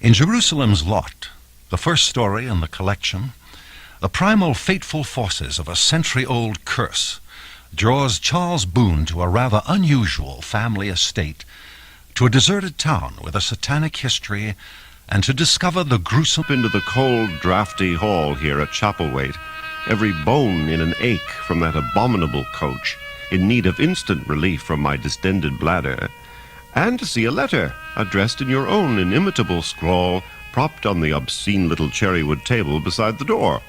In Jerusalem's Lot, the first story in the collection, the primal fateful forces of a century-old curse draws Charles Boone to a rather unusual family estate, to a deserted town with a satanic history, and to discover the gruesome... Into the cold, draughty hall here at Chapelwaite, every bone in an ache from that abominable coach, in need of instant relief from my distended bladder, and to see a letter addressed in your own inimitable scrawl, propped on the obscene little cherrywood table beside the door.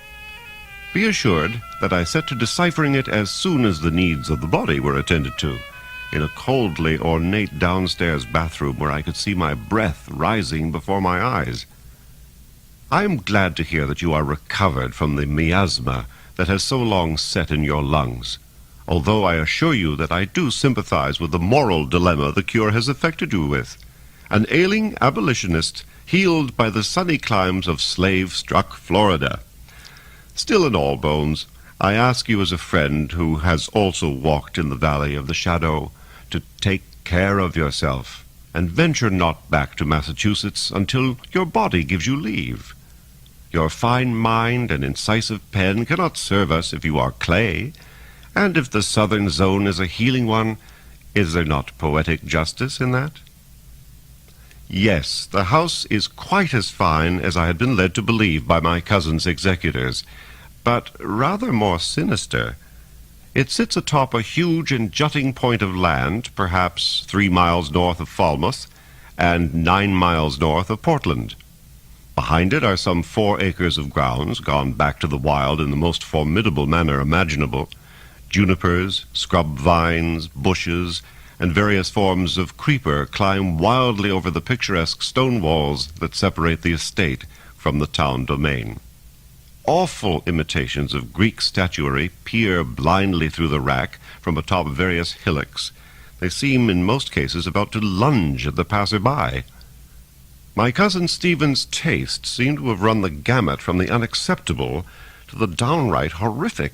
Be assured that I set to deciphering it as soon as the needs of the body were attended to, in a coldly ornate downstairs bathroom where I could see my breath rising before my eyes. I am glad to hear that you are recovered from the miasma that has so long set in your lungs, although I assure you that I do sympathize with the moral dilemma the cure has affected you with. An ailing abolitionist healed by the sunny climes of slave-struck Florida. Still in all, Bones, I ask you as a friend who has also walked in the valley of the shadow to take care of yourself, and venture not back to Massachusetts until your body gives you leave. Your fine mind and incisive pen cannot serve us if you are clay, and if the southern zone is a healing one, is there not poetic justice in that? Yes, the house is quite as fine as I had been led to believe by my cousin's executors, but rather more sinister. It sits atop a huge and jutting point of land, perhaps 3 miles north of Falmouth and 9 miles north of Portland. Behind it are some 4 acres of grounds, gone back to the wild in the most formidable manner imaginable. Junipers, scrub vines, bushes, and various forms of creeper climb wildly over the picturesque stone walls that separate the estate from the town domain. Awful imitations of Greek statuary peer blindly through the rack from atop various hillocks. They seem in most cases about to lunge at the passer-by. My cousin Stephen's taste seemed to have run the gamut from the unacceptable to the downright horrific.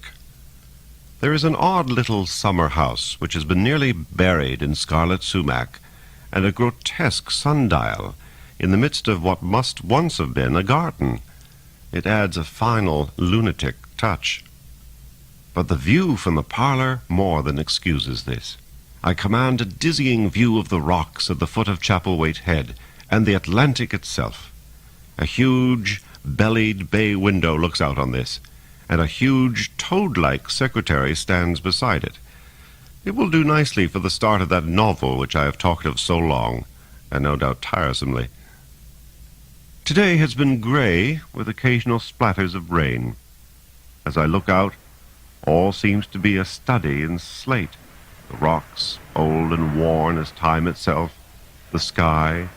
There is an odd little summer house which has been nearly buried in scarlet sumac, and a grotesque sundial in the midst of what must once have been a garden. It adds a final lunatic touch. But the view from the parlor more than excuses this. I command a dizzying view of the rocks at the foot of Chapelwaite Head and the Atlantic itself. A huge, bellied bay window looks out on this, and a huge, toad-like secretary stands beside it. It will do nicely for the start of that novel which I have talked of so long, and no doubt tiresomely. Today has been gray, with occasional splatters of rain. As I look out, all seems to be a study in slate. The rocks, old and worn as time itself, the sky,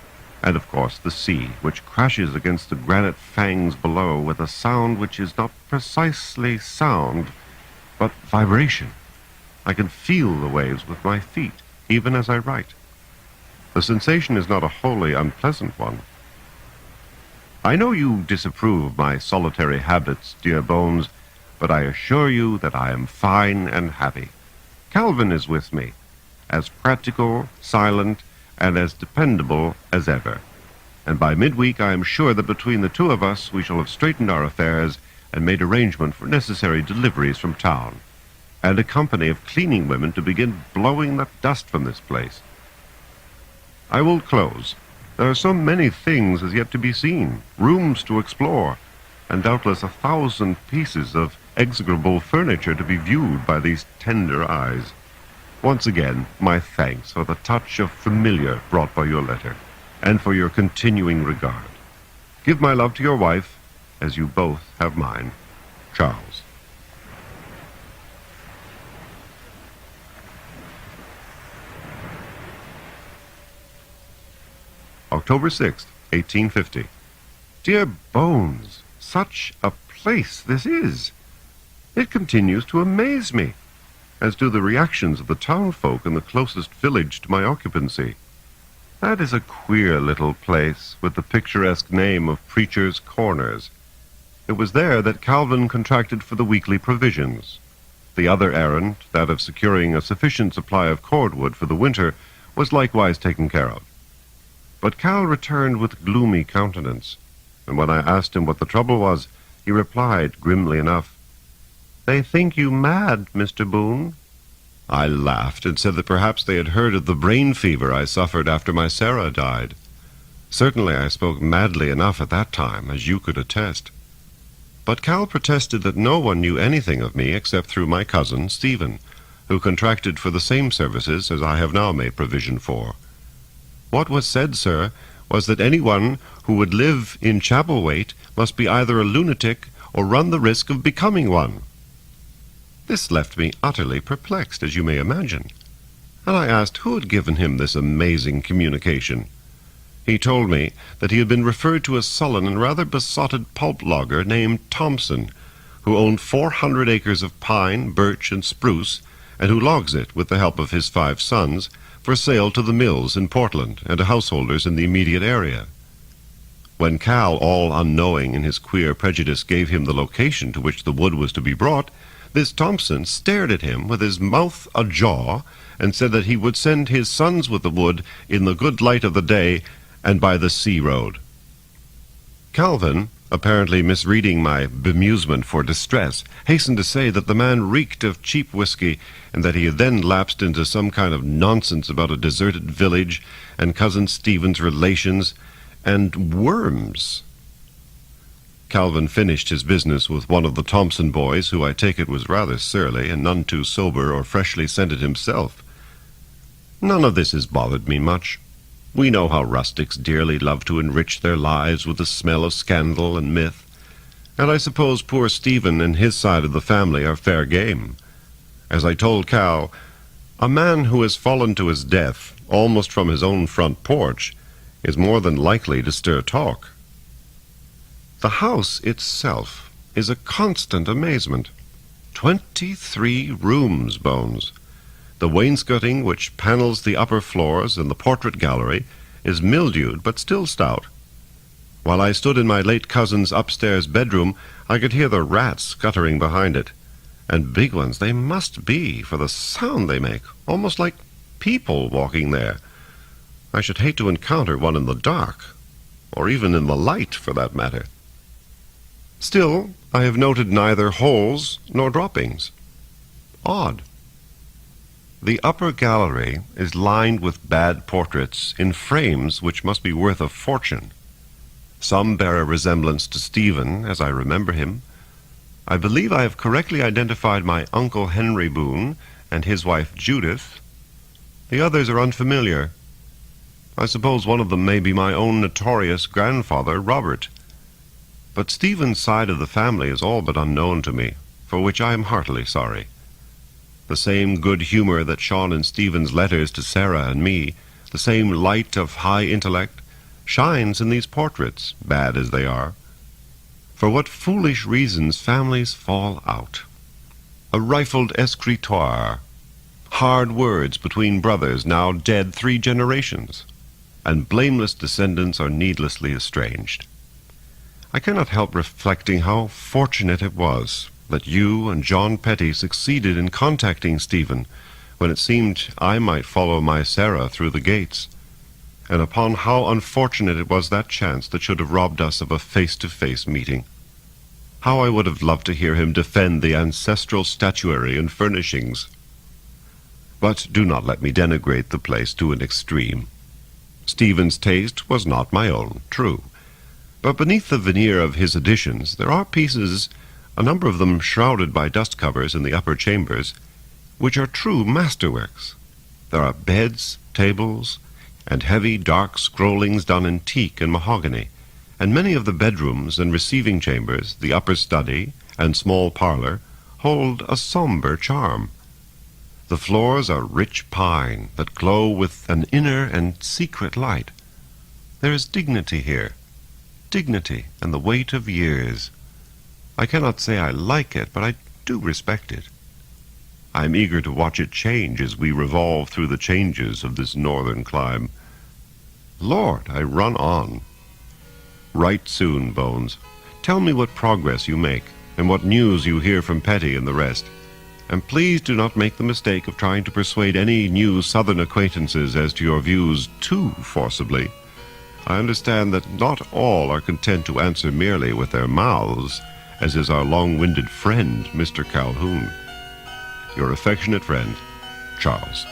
and of course the sea, which crashes against the granite fangs below with a sound which is not precisely sound, but vibration. I can feel the waves with my feet, even as I write. The sensation is not a wholly unpleasant one. I know you disapprove of my solitary habits, dear Bones, but I assure you that I am fine and happy. Calvin is with me, as practical, silent, and as dependable as ever. And by midweek I am sure that between the two of us we shall have straightened our affairs and made arrangement for necessary deliveries from town, and a company of cleaning women to begin blowing the dust from this place. I will close. There are so many things as yet to be seen, rooms to explore, and doubtless 1,000 pieces of execrable furniture to be viewed by these tender eyes. Once again, my thanks for the touch of familiar brought by your letter, and for your continuing regard. Give my love to your wife, as you both have mine. Charles. October 6th, 1850. Dear Bones, such a place this is! It continues to amaze me, as do the reactions of the townfolk in the closest village to my occupancy. That is a queer little place, with the picturesque name of Preacher's Corners. It was there that Calvin contracted for the weekly provisions. The other errand, that of securing a sufficient supply of cordwood for the winter, was likewise taken care of. But Cal returned with gloomy countenance, and when I asked him what the trouble was, he replied grimly enough, "They think you mad, Mr. Boone." I laughed and said that perhaps they had heard of the brain fever I suffered after my Sarah died. Certainly I spoke madly enough at that time, as you could attest. But Cal protested that no one knew anything of me except through my cousin, Stephen, who contracted for the same services as I have now made provision for. What was said, sir, was that anyone who would live in Chapelwaite must be either a lunatic or run the risk of becoming one. This left me utterly perplexed, as you may imagine, and I asked who had given him this amazing communication. He told me that he had been referred to a sullen and rather besotted pulp logger named Thompson, who owned 400 acres of pine, birch, and spruce, and who logs it, with the help of his 5 sons, for sale to the mills in Portland and to householders in the immediate area. When Cal, all unknowing in his queer prejudice, gave him the location to which the wood was to be brought, this Thompson stared at him with his mouth ajaw, and said that he would send his sons with the wood in the good light of the day and by the sea road. Calvin, apparently misreading my bemusement for distress, hastened to say that the man reeked of cheap whiskey, and that he had then lapsed into some kind of nonsense about a deserted village and Cousin Stephen's relations and worms. Calvin finished his business with one of the Thompson boys, who I take it was rather surly and none too sober or freshly scented himself. None of this has bothered me much. We know how rustics dearly love to enrich their lives with the smell of scandal and myth, and I suppose poor Stephen and his side of the family are fair game. As I told Cal, a man who has fallen to his death almost from his own front porch is more than likely to stir talk. The house itself is a constant amazement. 23 rooms, Bones. The wainscoting which panels the upper floors and the portrait gallery is mildewed but still stout. While I stood in my late cousin's upstairs bedroom, I could hear the rats scuttering behind it. And big ones they must be, for the sound they make, almost like people walking there. I should hate to encounter one in the dark, or even in the light, for that matter. Still, I have noted neither holes nor droppings. Odd. The upper gallery is lined with bad portraits in frames which must be worth a fortune. Some bear a resemblance to Stephen, as I remember him. I believe I have correctly identified my Uncle Henry Boone and his wife Judith. The others are unfamiliar. I suppose one of them may be my own notorious grandfather, Robert. But Stephen's side of the family is all but unknown to me, for which I am heartily sorry. The same good humor that shone in Stephen's letters to Sarah and me, the same light of high intellect, shines in these portraits, bad as they are. For what foolish reasons families fall out. A rifled escritoire, hard words between brothers now dead 3 generations, and blameless descendants are needlessly estranged. I cannot help reflecting how fortunate it was that you and John Petty succeeded in contacting Stephen when it seemed I might follow my Sarah through the gates, and upon how unfortunate it was that chance that should have robbed us of a face-to-face meeting. How I would have loved to hear him defend the ancestral statuary and furnishings. But do not let me denigrate the place to an extreme. Stephen's taste was not my own, true, but beneath the veneer of his additions there are pieces, a number of them shrouded by dust covers in the upper chambers, which are true masterworks. There are beds, tables, and heavy dark scrollings done in teak and mahogany, and many of the bedrooms and receiving chambers, the upper study and small parlor, hold a somber charm. The floors are rich pine that glow with an inner and secret light. There is dignity here, dignity and the weight of years. I cannot say I like it, but I do respect it. I am eager to watch it change as we revolve through the changes of this northern clime. Lord, I run on. Write soon, Bones. Tell me what progress you make, and what news you hear from Petty and the rest. And please do not make the mistake of trying to persuade any new southern acquaintances as to your views too forcibly. I understand that not all are content to answer merely with their mouths, as is our long-winded friend, Mr. Calhoun. Your affectionate friend, Charles.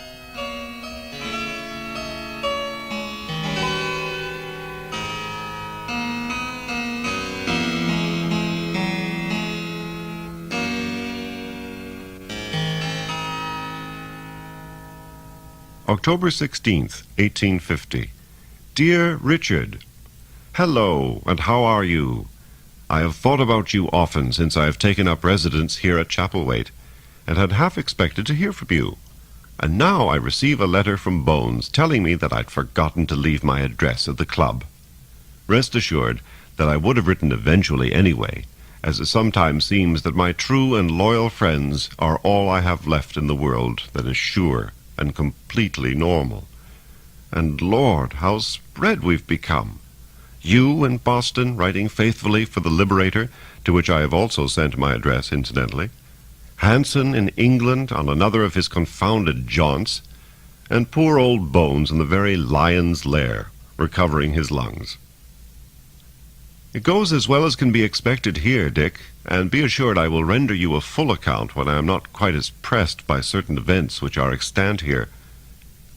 October 16th, 1850. Dear Richard, hello, and how are you? I have thought about you often since I have taken up residence here at Chapelwaite, and had half expected to hear from you. And now I receive a letter from Bones telling me that I'd forgotten to leave my address at the club. Rest assured that I would have written eventually anyway, as it sometimes seems that my true and loyal friends are all I have left in the world that is sure and completely normal. And Lord, how spread we've become! You in Boston, writing faithfully for the Liberator, to which I have also sent my address, incidentally. Hanson in England on another of his confounded jaunts, and poor old Bones in the very lion's lair, recovering his lungs. It goes as well as can be expected here, Dick, and be assured I will render you a full account when I am not quite as pressed by certain events which are extant here.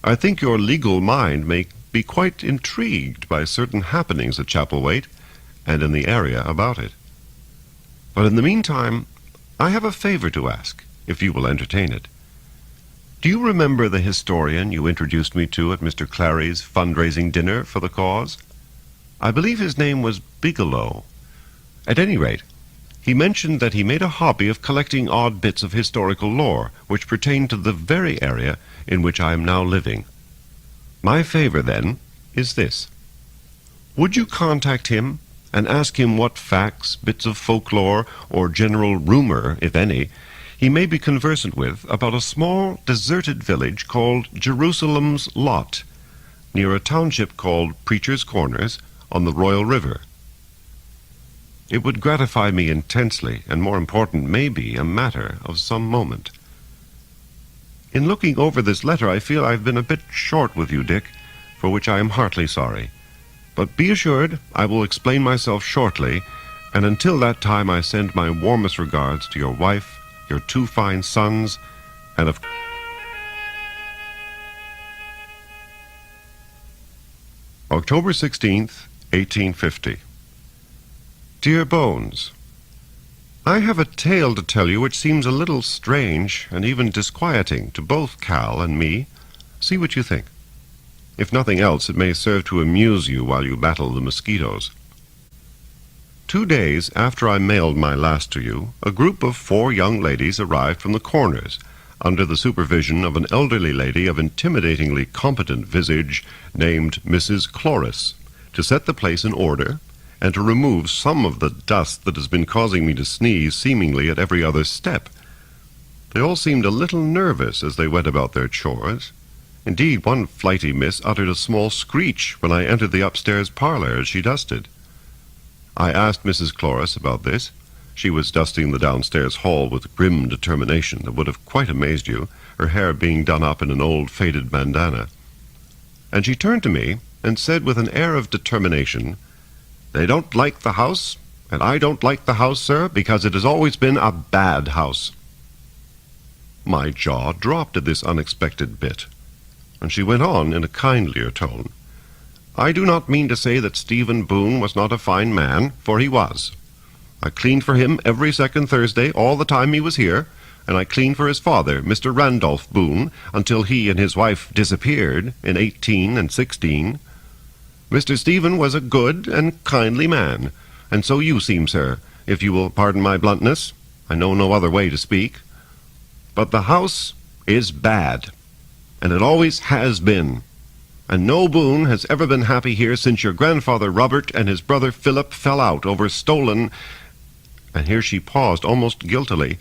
I think your legal mind may be quite intrigued by certain happenings at Chapelwaite and in the area about it. But in the meantime, I have a favor to ask, if you will entertain it. Do you remember the historian you introduced me to at Mr. Clary's fundraising dinner for the cause? I believe his name was Bigelow. At any rate, he mentioned that he made a hobby of collecting odd bits of historical lore which pertain to the very area in which I am now living. My favor, then, is this. Would you contact him and ask him what facts, bits of folklore, or general rumor, if any, he may be conversant with about a small deserted village called Jerusalem's Lot, near a township called Preacher's Corners on the Royal River? It would gratify me intensely, and more important, may be a matter of some moment. In looking over this letter, I feel I've been a bit short with you, Dick, for which I am heartily sorry. But be assured I will explain myself shortly, and until that time I send my warmest regards to your wife, your two fine sons, and of October 16th, 1850. Dear Bones, I have a tale to tell you which seems a little strange and even disquieting to both Cal and me. See what you think. If nothing else, it may serve to amuse you while you battle the mosquitoes. 2 days after I mailed my last to you, a group of 4 young ladies arrived from the Corners, under the supervision of an elderly lady of intimidatingly competent visage named Mrs. Cloris, to set the place in order and to remove some of the dust that has been causing me to sneeze seemingly at every other step. They all seemed a little nervous as they went about their chores. Indeed, one flighty miss uttered a small screech when I entered the upstairs parlor as she dusted. I asked Mrs. Cloris about this. She was dusting the downstairs hall with grim determination that would have quite amazed you, her hair being done up in an old faded bandana. And she turned to me and said with an air of determination, "They don't like the house, and I don't like the house, sir, because it has always been a bad house." My jaw dropped at this unexpected bit, and she went on in a kindlier tone. "I do not mean to say that Stephen Boone was not a fine man, for he was. I cleaned for him every second Thursday all the time he was here, and I cleaned for his father, Mr. Randolph Boone, until he and his wife disappeared in 18 and 16. Mr. Stephen was a good and kindly man, and so you seem, sir, if you will pardon my bluntness. I know no other way to speak. But the house is bad, and it always has been, and no Boone has ever been happy here since your grandfather Robert and his brother Philip fell out over stolen," and here she paused almost guiltily,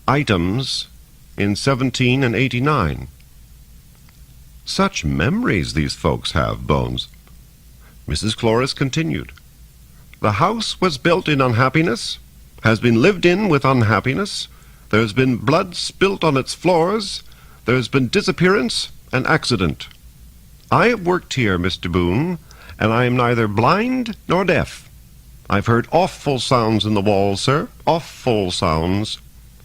"items in 17 and 89. Such memories these folks have, Bones. Mrs. Cloris continued, "The house was built in unhappiness, has been lived in with unhappiness. There has been blood spilt on its floors. There has been disappearance and accident. I have worked here, Mr. Boone, and I am neither blind nor deaf. I've heard awful sounds in the walls, sir, awful sounds,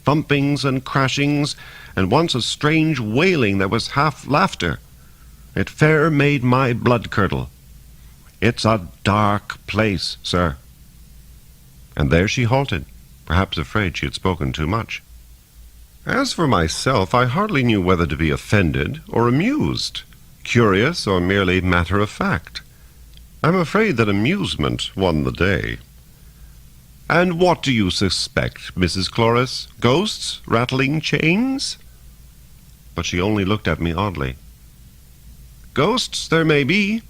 thumpings and crashings, and once a strange wailing that was half laughter. It fair made my blood curdle. It's a dark place, sir." And there she halted, perhaps afraid she had spoken too much. As for myself, I hardly knew whether to be offended or amused, curious or merely matter-of-fact. I'm afraid that amusement won the day. "And what do you suspect, Mrs. Cloris? Ghosts? Rattling chains?" But she only looked at me oddly. "Ghosts there may be,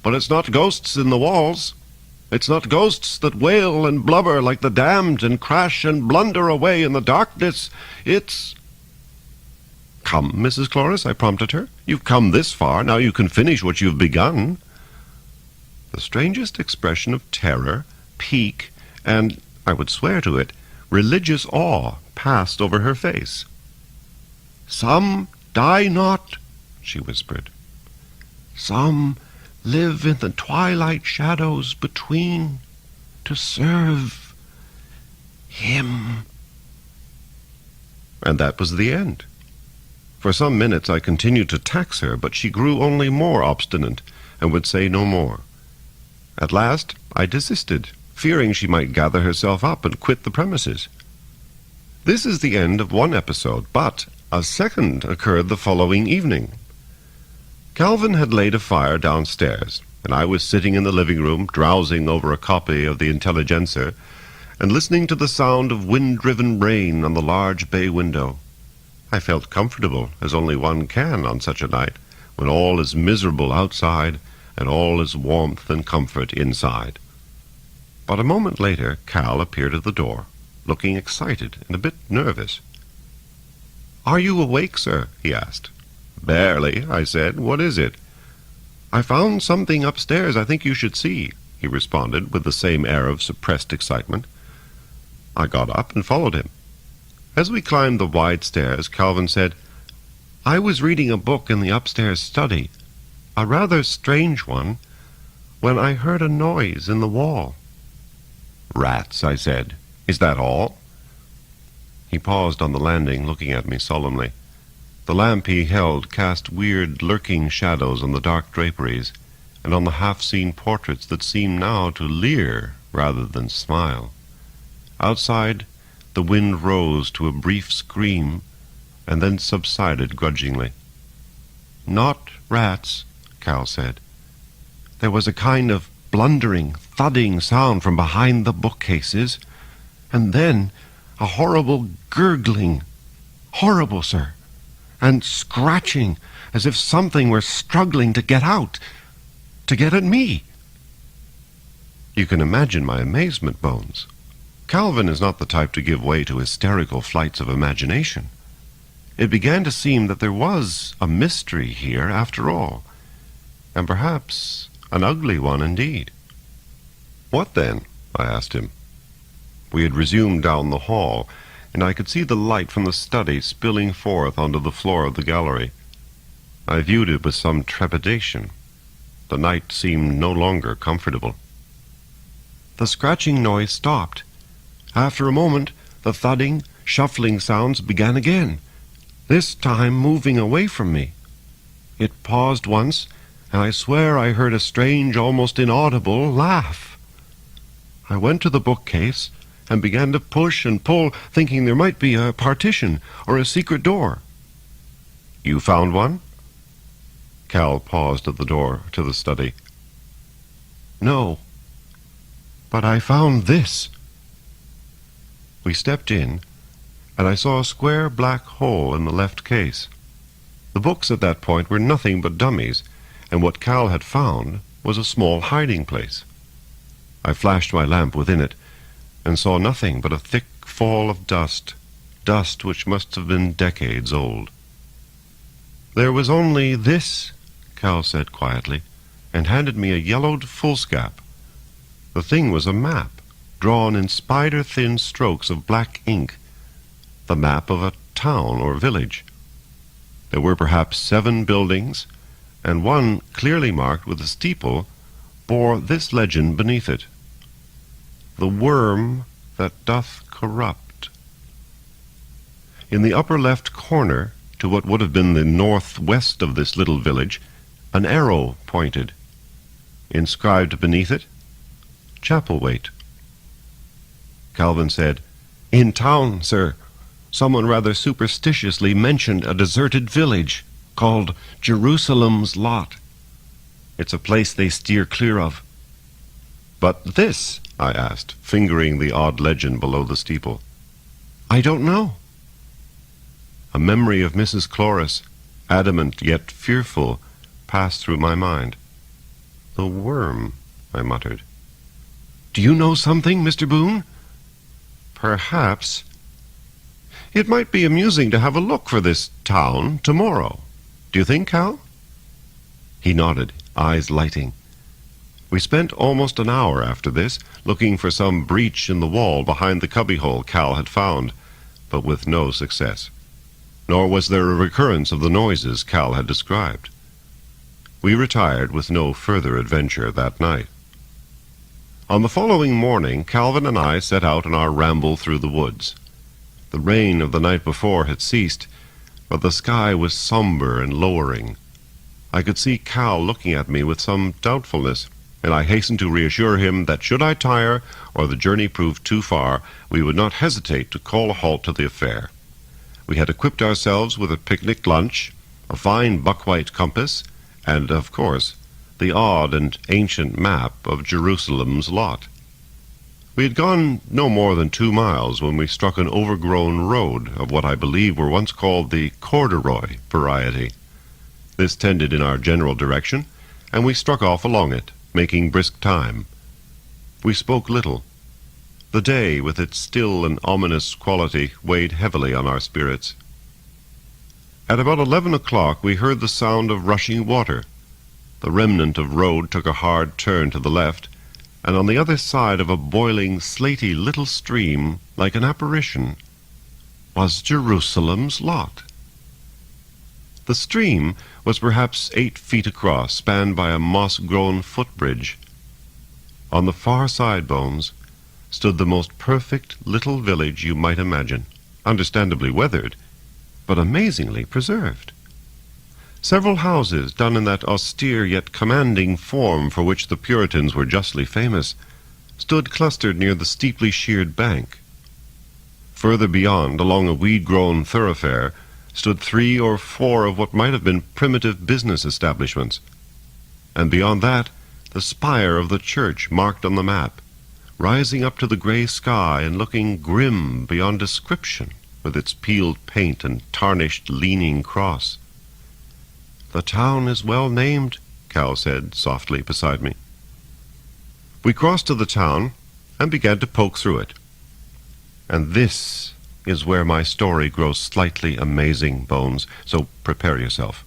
but it's not ghosts in the walls. It's not ghosts that wail and blubber like the damned and crash and blunder away in the darkness. It's—" "Come, Mrs. Cloris," I prompted her. "You've come this far. Now you can finish what you've begun." The strangest expression of terror, pique, and, I would swear to it, religious awe passed over her face. "Some die not," she whispered. "Some live in the twilight shadows between to serve him." And that was the end. For some minutes I continued to tax her, but she grew only more obstinate and would say no more. At last I desisted, fearing she might gather herself up and quit the premises. This is the end of one episode, but a second occurred the following evening. Calvin had laid a fire downstairs, and I was sitting in the living room, drowsing over a copy of the Intelligencer, and listening to the sound of wind-driven rain on the large bay window. I felt comfortable, as only one can on such a night, when all is miserable outside, and all is warmth and comfort inside. But a moment later, Cal appeared at the door, looking excited and a bit nervous. "Are you awake, sir?" he asked. "Barely," I said. "What is it?" "I found something upstairs I think you should see," he responded, with the same air of suppressed excitement. I got up and followed him. As we climbed the wide stairs, Calvin said, "I was reading a book in the upstairs study, a rather strange one, when I heard a noise in the wall." "Rats," I said. "Is that all?" He paused on the landing, looking at me solemnly. The lamp he held cast weird, lurking shadows on the dark draperies, and on the half-seen portraits that seemed now to leer rather than smile. Outside, the wind rose to a brief scream, and then subsided grudgingly. "Not rats," Cal said. "There was a kind of blundering, thudding sound from behind the bookcases, and then a horrible gurgling. Horrible, sir. And scratching, as if something were struggling to get out, to get at me." You can imagine my amazement, Bones. Calvin is not the type to give way to hysterical flights of imagination. It began to seem that there was a mystery here after all, and perhaps an ugly one indeed. "What then?" I asked him. We had resumed down the hall, and I could see the light from the study spilling forth onto the floor of the gallery. I viewed it with some trepidation. The night seemed no longer comfortable. The scratching noise stopped. After a moment, the thudding, shuffling sounds began again, this time moving away from me. It paused once, and I swear I heard a strange, almost inaudible laugh. I went to the bookcase and began to push and pull, thinking there might be a partition or a secret door. "You found one?" Cal paused at the door to the study. "No, but I found this." We stepped in, and I saw a square black hole in the left case. The books at that point were nothing but dummies, and what Cal had found was a small hiding place. I flashed my lamp within it, and saw nothing but a thick fall of dust which must have been decades old. "There was only this," Cal said quietly, and handed me a yellowed foolscap. The thing was a map, drawn in spider-thin strokes of black ink, the map of a town or village. There were perhaps 7 buildings, and one clearly marked with a steeple bore this legend beneath it: "The worm that doth corrupt." In the upper left corner, to what would have been the northwest of this little village, an arrow pointed. Inscribed beneath it, "Chapelwaite." Calvin said, "In town, sir, someone rather superstitiously mentioned a deserted village called Jerusalem's Lot. It's a place they steer clear of." "But this?" I asked, fingering the odd legend below the steeple. "I don't know." A memory of Mrs. Chloris, adamant yet fearful, passed through my mind. "The worm," I muttered. "Do you know something, Mr. Boone?" "Perhaps. It might be amusing to have a look for this town tomorrow. Do you think, Cal?" He nodded, eyes lighting. We spent almost an hour after this, looking for some breach in the wall behind the cubbyhole Cal had found, but with no success. Nor was there a recurrence of the noises Cal had described. We retired with no further adventure that night. On the following morning, Calvin and I set out on our ramble through the woods. The rain of the night before had ceased, but the sky was somber and lowering. I could see Cal looking at me with some doubtfulness, and I hastened to reassure him that should I tire or the journey prove too far, we would not hesitate to call a halt to the affair. We had equipped ourselves with a picnic lunch, a fine buck-white compass, and, of course, the odd and ancient map of Jerusalem's Lot. We had gone no more than 2 miles when we struck an overgrown road of what I believe were once called the corduroy variety. This tended in our general direction, and we struck off along it, making brisk time. We spoke little. The day, with its still and ominous quality, weighed heavily on our spirits. At about 11 o'clock we heard the sound of rushing water. The remnant of road took a hard turn to the left, and on the other side of a boiling, slaty little stream, like an apparition, was Jerusalem's Lot. The stream was perhaps 8 feet across, spanned by a moss-grown footbridge. On the far side, Bones, stood the most perfect little village you might imagine, understandably weathered, but amazingly preserved. Several houses, done in that austere yet commanding form for which the Puritans were justly famous, stood clustered near the steeply sheared bank. Further beyond, along a weed-grown thoroughfare, stood 3 or 4 of what might have been primitive business establishments. And beyond that, the spire of the church marked on the map, rising up to the gray sky and looking grim beyond description, with its peeled paint and tarnished leaning cross. "The town is well named," Cal said softly beside me. We crossed to the town and began to poke through it. And this is where my story grows slightly amazing, Bones, so prepare yourself.